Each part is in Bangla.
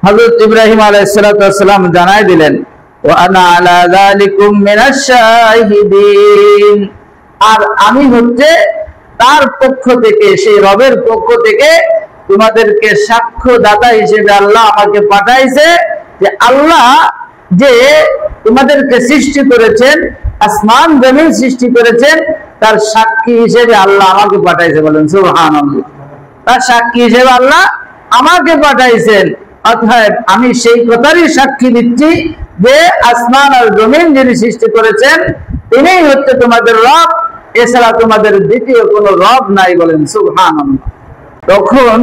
হযরত ইব্রাহিম আলাইহিস সালাতু ওয়াস সালাম জানাই দিলেন, ওয়া আনা আলা যালিকুম মিনাশ শাহিদিন, আর আমি হচ্ছে তার পক্ষ থেকে, সেই রবের পক্ষ থেকে তোমাদেরকে সাক্ষ্যদাতা হিসেবে আল্লাহ আমাকে পাঠাইছে যে আল্লাহ যে তোমাদেরকে সৃষ্টি করেছেন, আসমান জমিন সৃষ্টি করেছেন, তার সাক্ষী হিসেবে আল্লাহ আমাকে পাঠাইছে। বলেন সুবহানাল্লাহ। তার সাক্ষী হিসেবে আল্লাহ আমাকে পাঠাইছেন। অতএব আমি সেই কথারই সাক্ষী দিচ্ছি যে আসমান আর জমিন যিনি সৃষ্টি করেছেন তিনিই হচ্ছে তোমাদের রব, এছাড়া তোমাদের দ্বিতীয় কোনো রব নাই। বলেন সুবহানাল্লাহ। তখন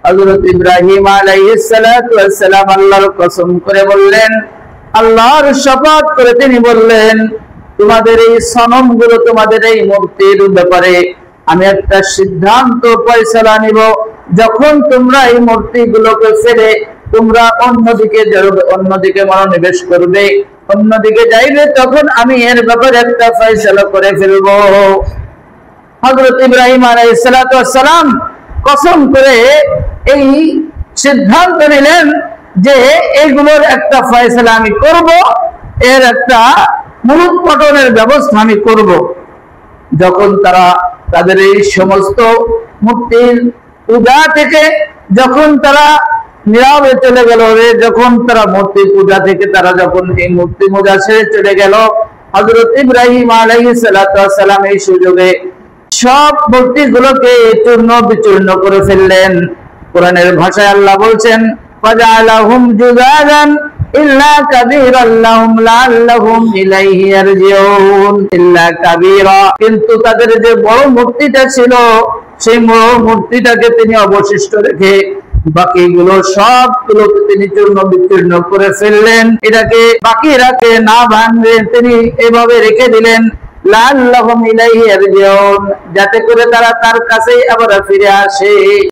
হযরত ইব্রাহিম আলাইহিস সালাতু ওয়াস সালাম আল্লাহর কসম করে বললেন, আল্লাহর শপথ করে তিনি বললেন, তোমাদের এই সনমগুলো, তোমাদের এই মূর্তির ব্যাপারে আমি একটা সিদ্ধান্ত ফয়সালা নিব। যখন তোমরা এই মূর্তিগুলোকে ছেড়ে তোমরা অন্যদিকে মনোনিবেশ করবে, অন্যদিকে যাইবে, তখন আমি এর ব্যাপারে একটা ফয়সালা করে ফেলবো। হযরত ইব্রাহিম আলাইহিস সালাতু ওয়াস সালাম কসম করে এই সিদ্ধান্ত নিলেন যে এগুলোর একটা ফয়সালা আমি করব, এর একটা মূলোৎপাটনের ব্যবস্থা আমি করব। যখন তারা তাদের এই সমস্ত মূর্তির পূজা থেকে যখন তারা নীরবে চলে গেল, যখন তারা মূর্তি পূজা থেকে তারা যখন এই মূর্তি পূজা ছেড়ে চলে গেল, হযরত ইব্রাহিম আলাইহিস সালাতু ওয়াস সালাম এই সুযোগে সব মূর্তিগুলোকে চূর্ণ বিচূর্ণ করে ফেললেন। কোরআনের ভাষায় আল্লাহ বলছেন, ফাজআলাহুম জুযাযান ইল্লা কাবীরান লাহুম লাআল্লাহুম ইলাইহি ইয়ারজিউন। ইল্লা কাবীরা, কিন্তু তাদের যে বড় মূর্তিটা ছিল সেই বড় মূর্তিটাকে তিনি অবশিষ্ট রেখে বাকিগুলো সবগুলোকে তিনি চূর্ণ বিচূর্ণ করে ফেললেন। এটাকে বাকি রাখে না ভাঙে তিনি এভাবে রেখে দিলেন, লাআল্লাহুম ইলাইহি ইয়ারজিউন, যাতে করে তারা তার কাছেই আবার ফিরে আসে।